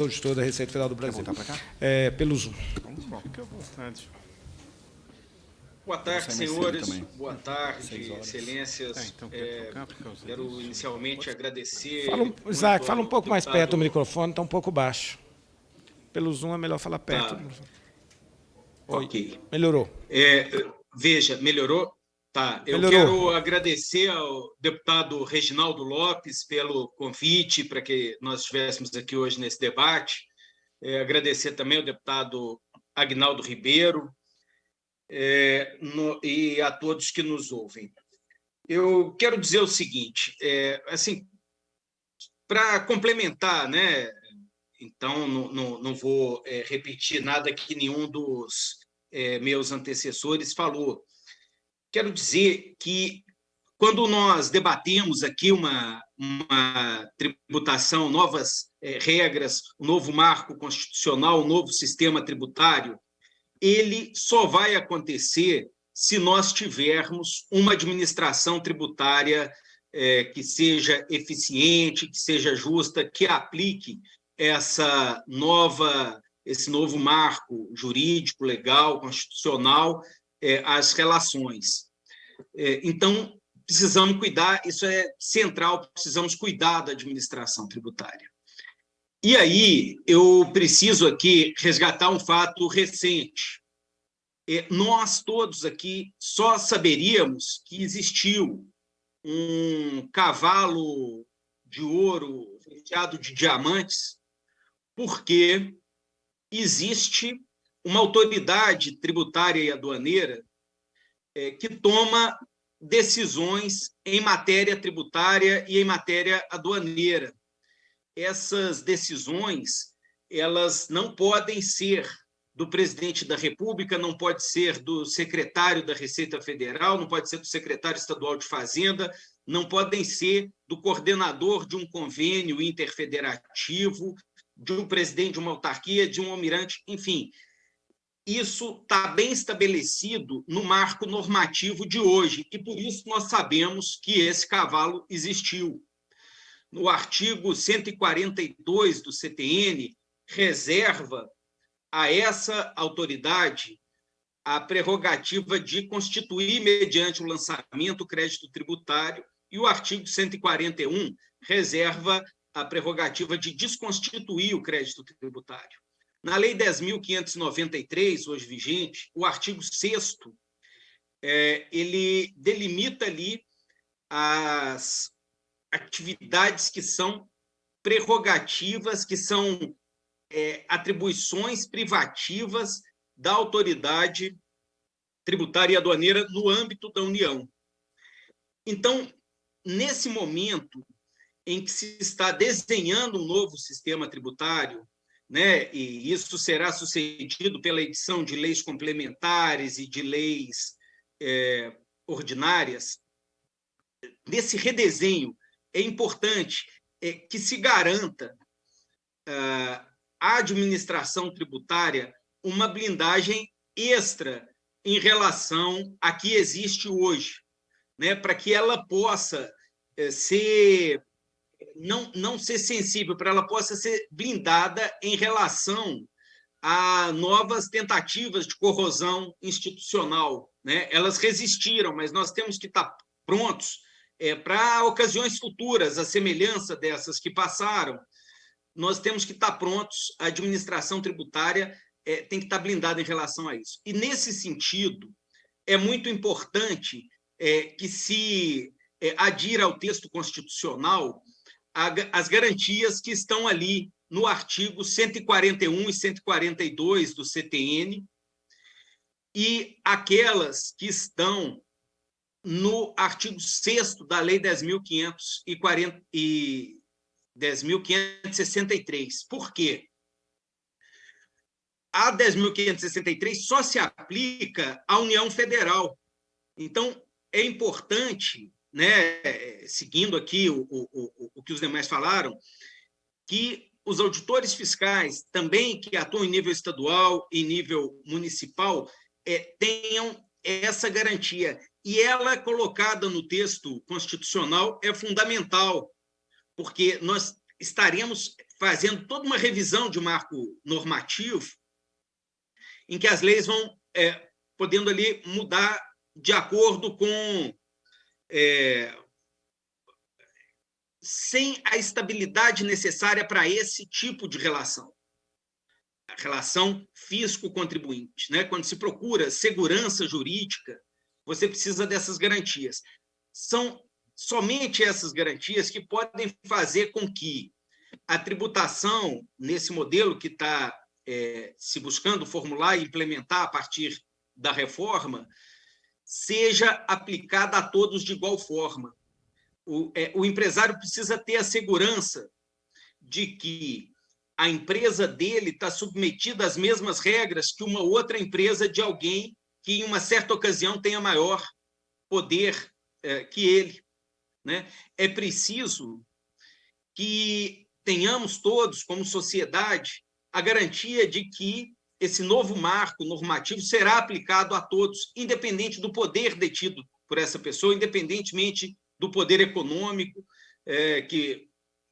auditor da Receita Federal do Brasil. Quer voltar para cá? Pelo Zoom. Fica à vontade. Boa tarde, senhores. Boa tarde, excelências. Então quer trocar por causa Quero disso? inicialmente agradecer... Isaac, fala um pouco mais deputado... perto do microfone, está um pouco baixo. Pelo Zoom é melhor falar perto. Tá. Oi. Ok. Melhorou. Veja, melhorou? Tá. Eu Melhorou. quero agradecer ao deputado Reginaldo Lopes pelo convite para que nós estivéssemos aqui hoje nesse debate. Agradecer também ao deputado Aguinaldo Ribeiro e a todos que nos ouvem. Eu quero dizer o seguinte, assim, para complementar, né? Então, não vou repetir nada que nenhum dos meus antecessores falou. Quero dizer que, quando nós debatemos aqui uma tributação, novas regras, um novo marco constitucional, um novo sistema tributário, ele só vai acontecer se nós tivermos uma administração tributária que seja eficiente, que seja justa, que aplique esse novo marco jurídico, legal, constitucional, às relações. Então, precisamos cuidar, isso é central, precisamos cuidar da administração tributária. E aí, eu preciso aqui resgatar um fato recente. Nós todos aqui só saberíamos que existiu um cavalo de ouro recheado de diamantes porque existe uma autoridade tributária e aduaneira que toma decisões em matéria tributária e em matéria aduaneira. Essas decisões, elas não podem ser do presidente da República, não pode ser do secretário da Receita Federal, não pode ser do secretário estadual de Fazenda, não podem ser do coordenador de um convênio interfederativo, de um presidente de uma autarquia, de um almirante, enfim. Isso está bem estabelecido no marco normativo de hoje, e por isso nós sabemos que esse cavalo existiu. No artigo 142 do CTN, reserva a essa autoridade a prerrogativa de constituir, mediante o lançamento, o crédito tributário, e o artigo 141 reserva a prerrogativa de desconstituir o crédito tributário. Na Lei 10.593, hoje vigente, o artigo 6º, ele delimita ali as atividades que são prerrogativas, que são atribuições privativas da autoridade tributária e aduaneira no âmbito da União. Então, nesse momento em que se está desenhando um novo sistema tributário, né, e isso será sucedido pela edição de leis complementares e de leis ordinárias, nesse redesenho é importante que se garanta à administração tributária uma blindagem extra em relação a que existe hoje, né, para que ela possa não ser sensível, para ela possa ser blindada em relação a novas tentativas de corrosão institucional, né? Elas resistiram, mas nós temos que estar prontos para ocasiões futuras, a semelhança dessas que passaram. Nós temos que estar prontos, a administração tributária tem que estar blindada em relação a isso. E, nesse sentido, é muito importante que se adira ao texto constitucional as garantias que estão ali no artigo 141 e 142 do CTN e aquelas que estão no artigo 6º da Lei 10.563. Por quê? A 10.563 só se aplica à União Federal. Então, é importante, né, seguindo aqui o que os demais falaram, que os auditores fiscais, também que atuam em nível estadual e nível municipal, tenham essa garantia. E ela, colocada no texto constitucional, é fundamental, porque nós estaremos fazendo toda uma revisão de marco normativo, em que as leis vão podendo ali mudar de acordo com sem a estabilidade necessária para esse tipo de relação. A relação fisco-contribuinte, né? Quando se procura segurança jurídica, você precisa dessas garantias. São somente essas garantias que podem fazer com que a tributação, nesse modelo que está se buscando formular e implementar a partir da reforma, seja aplicada a todos de igual forma. O empresário precisa ter a segurança de que a empresa dele está submetida às mesmas regras que uma outra empresa de alguém que, em uma certa ocasião, tenha maior poder que ele, né? É preciso que tenhamos todos, como sociedade, a garantia de que esse novo marco normativo será aplicado a todos, independente do poder detido por essa pessoa, independentemente do poder econômico, que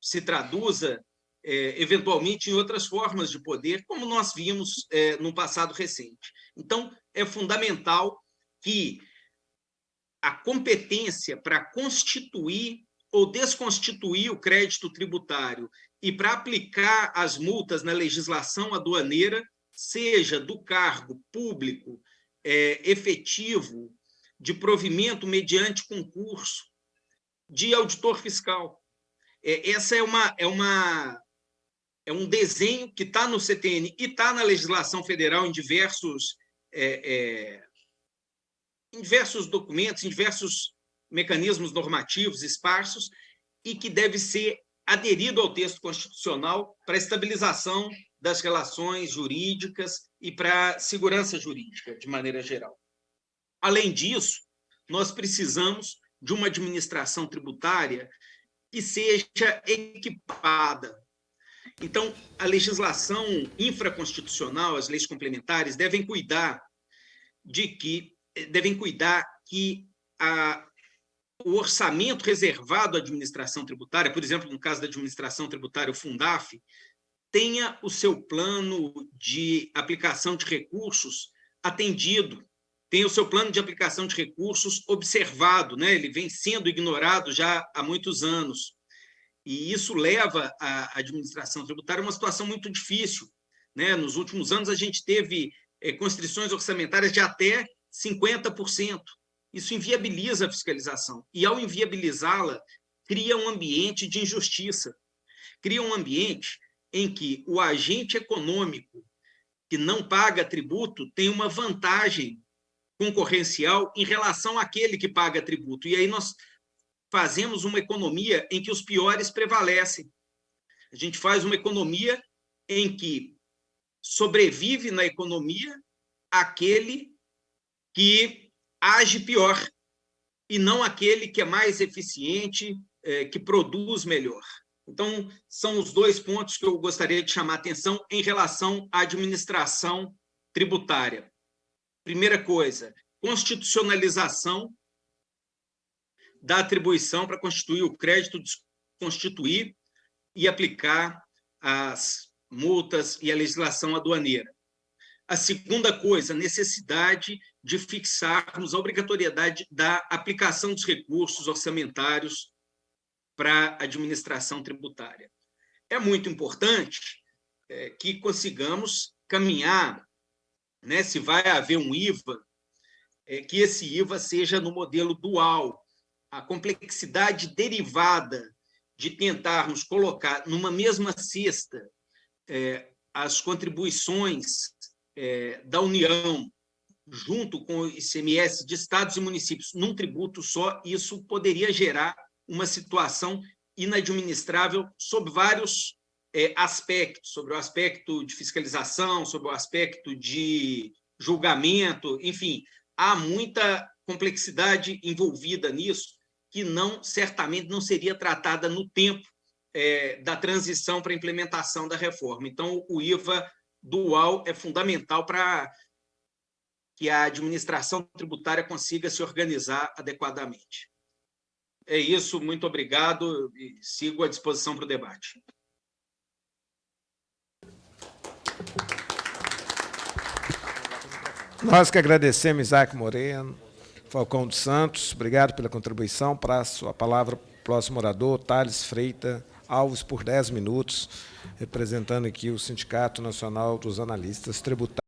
se traduza eventualmente em outras formas de poder, como nós vimos no passado recente. Então, é fundamental que a competência para constituir ou desconstituir o crédito tributário e para aplicar as multas na legislação aduaneira seja do cargo público efetivo de provimento mediante concurso de auditor fiscal. Essa é um desenho que está no CTN e está na legislação federal em diversos documentos, em diversos mecanismos normativos esparsos, e que deve ser aderido ao texto constitucional para a estabilização das relações jurídicas e para a segurança jurídica, de maneira geral. Além disso, nós precisamos de uma administração tributária que seja equipada. Então, a legislação infraconstitucional, as leis complementares, devem cuidar que o orçamento reservado à administração tributária, por exemplo, no caso da administração tributária, o Fundaf, tenha o seu plano de aplicação de recursos atendido, tenha o seu plano de aplicação de recursos observado, né? Ele vem sendo ignorado já há muitos anos. E isso leva a administração tributária a uma situação muito difícil, né? Nos últimos anos, a gente teve constrições orçamentárias de até 50%. Isso inviabiliza a fiscalização. E, ao inviabilizá-la, cria um ambiente de injustiça. Cria um ambiente em que o agente econômico que não paga tributo tem uma vantagem concorrencial em relação àquele que paga tributo. E aí nós fazemos uma economia em que os piores prevalecem. A gente faz uma economia em que sobrevive na economia aquele que age pior e não aquele que é mais eficiente, que produz melhor. Então, são os dois pontos que eu gostaria de chamar a atenção em relação à administração tributária. Primeira coisa, constitucionalização da atribuição para constituir o crédito, desconstituir e aplicar as multas e a legislação aduaneira. A segunda coisa, necessidade de fixarmos a obrigatoriedade da aplicação dos recursos orçamentários para a administração tributária. É muito importante que consigamos caminhar, né, se vai haver um IVA, que esse IVA seja no modelo dual. A complexidade derivada de tentarmos colocar numa mesma cesta as contribuições da União, junto com o ICMS de estados e municípios, num tributo só, isso poderia gerar uma situação inadministrável sob vários aspectos, sobre o aspecto de fiscalização, sobre o aspecto de julgamento, enfim, há muita complexidade envolvida nisso que certamente não seria tratada no tempo da transição para a implementação da reforma. Então, o IVA dual é fundamental para que a administração tributária consiga se organizar adequadamente. É isso, muito obrigado e sigo à disposição para o debate. Nós que agradecemos, Isaac Moreno, Falcão dos Santos, obrigado pela contribuição. Passo a palavra para o próximo orador, Thales Freitas Alves, por 10 minutos, representando aqui o Sindicato Nacional dos Analistas Tributários.